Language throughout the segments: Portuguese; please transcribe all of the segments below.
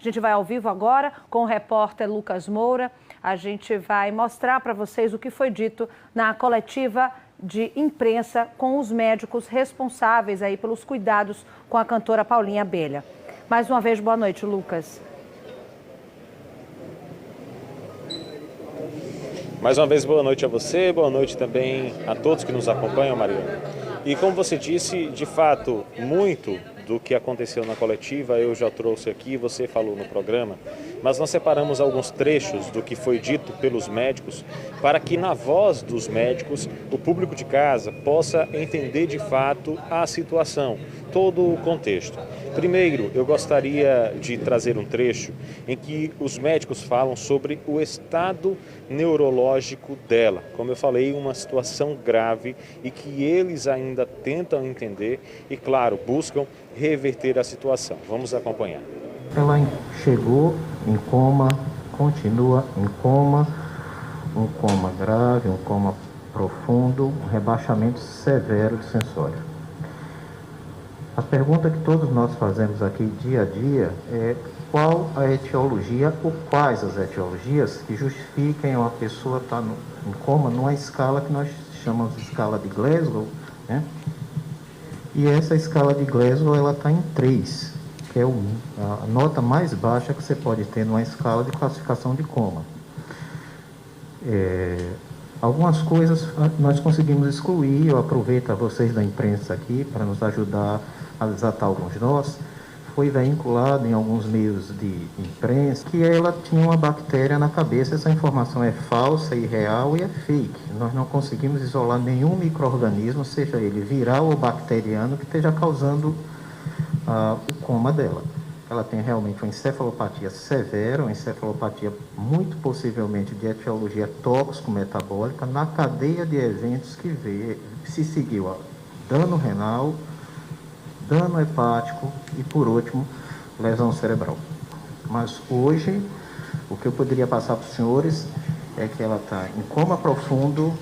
A gente vai ao vivo agora com o repórter Lucas Moura. A gente vai mostrar para vocês o que foi dito na coletiva de imprensa com os médicos responsáveis aí pelos cuidados com a cantora Paulinha Abelha. Mais uma vez, boa noite, Lucas. Mais uma vez, boa noite a você, boa noite também a todos que nos acompanham, Mariana. E como você disse, de fato, muito do que aconteceu na coletiva eu já trouxe aqui, você falou no programa, mas nós separamos alguns trechos do que foi dito pelos médicos para que na voz dos médicos o público de casa possa entender de fato a situação, todo o contexto. Primeiro, eu gostaria de trazer um trecho em que os médicos falam sobre o estado neurológico dela. Como eu falei, uma situação grave e que eles ainda tentam entender e, claro, buscam reverter a situação. Vamos acompanhar. Ela chegou em coma, continua em coma, um coma grave, um coma profundo, um rebaixamento severo de sensório. A pergunta que todos nós fazemos aqui dia a dia é qual a etiologia ou quais as etiologias que justifiquem uma pessoa estar em coma numa escala que nós chamamos de escala de Glasgow, né? E essa escala de Glasgow ela está em 3, que é a nota mais baixa que você pode ter numa escala de classificação de coma. Algumas coisas nós conseguimos excluir, eu aproveito a vocês da imprensa aqui para nos ajudar a desatar alguns nós. Foi vinculado em alguns meios de imprensa que ela tinha uma bactéria na cabeça. Essa informação é falsa, irreal e é fake. Nós não conseguimos isolar nenhum micro-organismo, seja ele viral ou bacteriano, que esteja causando o coma dela. Ela tem realmente uma encefalopatia severa, uma encefalopatia muito possivelmente de etiologia tóxico-metabólica, na cadeia de eventos que se seguiu a dano renal, dano hepático e, por último, lesão cerebral. Mas hoje, o que eu poderia passar para os senhores é que ela está em coma profundo,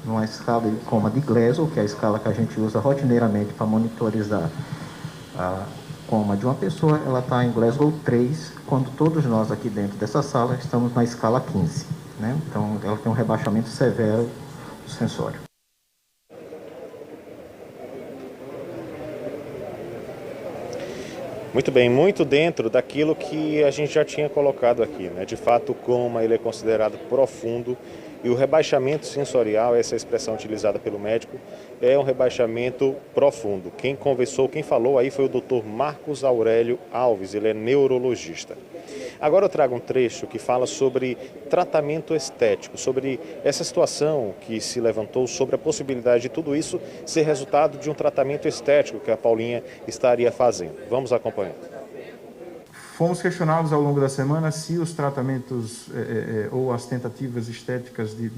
numa escala de coma de Glasgow, que é a escala que a gente usa rotineiramente para monitorizar a coma de uma pessoa. Ela está em Glasgow 3, quando todos nós aqui dentro dessa sala estamos na escala 15, né? Então, ela tem um rebaixamento severo do sensório. Muito bem, muito dentro daquilo que a gente já tinha colocado aqui, né? De fato, o coma ele é considerado profundo e o rebaixamento sensorial, essa expressão utilizada pelo médico, é um rebaixamento profundo. Quem conversou, quem falou aí foi o Dr. Marcos Aurélio Alves, ele é neurologista. Agora eu trago um trecho que fala sobre tratamento estético, sobre essa situação que se levantou, sobre a possibilidade de tudo isso ser resultado de um tratamento estético que a Paulinha estaria fazendo. Vamos acompanhar. Fomos questionados ao longo da semana se os tratamentos ou as tentativas estéticas de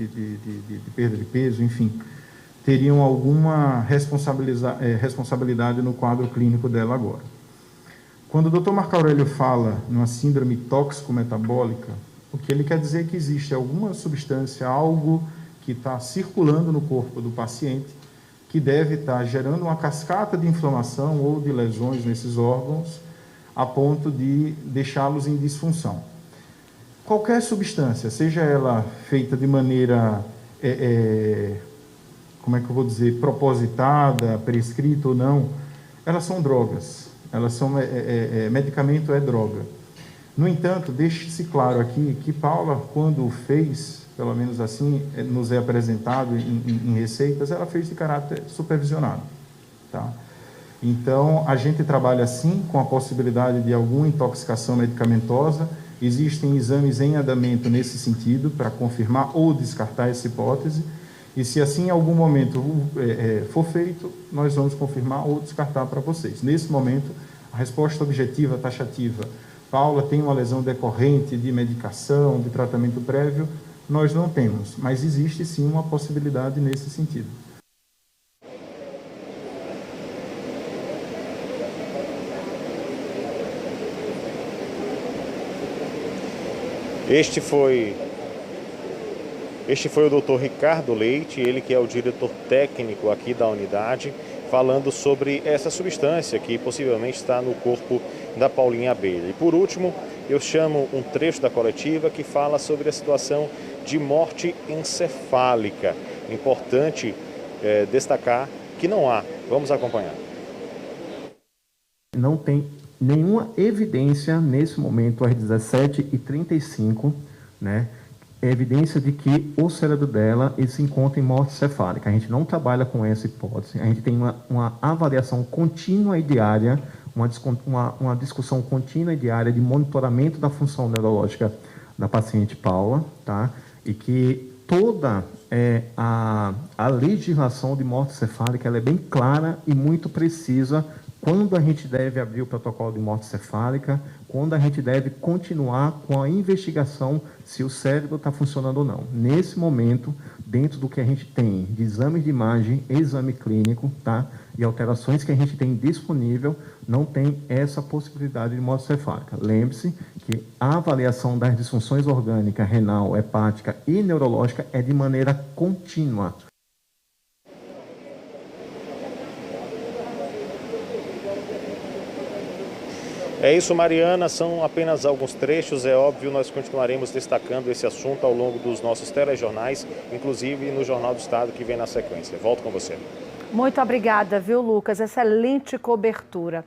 perda de peso, enfim, teriam alguma responsabilidade no quadro clínico dela agora. Quando o Dr. Marco Aurélio fala numa síndrome tóxico-metabólica, o que ele quer dizer é que existe alguma substância, algo que está circulando no corpo do paciente, que deve estar gerando uma cascata de inflamação ou de lesões nesses órgãos, a ponto de deixá-los em disfunção. Qualquer substância, seja ela feita de maneira, como é que eu vou dizer, propositada, prescrita ou não, elas são drogas. Elas são, medicamento é droga. No entanto, deixe-se claro aqui que Paula, quando fez, pelo menos assim nos é apresentado em receitas, ela fez de caráter supervisionado, tá? Então, a gente trabalha sim com a possibilidade de alguma intoxicação medicamentosa. Existem exames em andamento nesse sentido para confirmar ou descartar essa hipótese. E se assim em algum momento for feito, nós vamos confirmar ou descartar para vocês. Nesse momento, a resposta objetiva, taxativa, Paula tem uma lesão decorrente de medicação, de tratamento prévio, nós não temos, mas existe sim uma possibilidade nesse sentido. Este foi o Dr. Ricardo Leite, ele que é o diretor técnico aqui da unidade, falando sobre essa substância que possivelmente está no corpo da Paulinha Abelha. E por último, eu chamo um trecho da coletiva que fala sobre a situação de morte encefálica. Importante destacar que não há. Vamos acompanhar. Não tem nenhuma evidência nesse momento, às 17h35, né? Evidência de que o cérebro dela se encontra em morte cefálica. A gente não trabalha com essa hipótese. A gente tem uma avaliação contínua e diária, uma discussão contínua e diária de monitoramento da função neurológica da paciente Paula, tá? E que toda a legislação de morte cefálica ela é bem clara e muito precisa quando a gente deve abrir o protocolo de morte cefálica, quando a gente deve continuar com a investigação se o cérebro está funcionando ou não. Nesse momento, dentro do que a gente tem de exames de imagem, exame clínico, tá? E alterações que a gente tem disponível, não tem essa possibilidade de morte cefálica. Lembre-se que a avaliação das disfunções orgânicas, renal, hepática e neurológica é de maneira contínua. É isso, Mariana, são apenas alguns trechos, é óbvio, nós continuaremos destacando esse assunto ao longo dos nossos telejornais, inclusive no Jornal do Estado que vem na sequência. Volto com você. Muito obrigada, viu, Lucas? Excelente cobertura.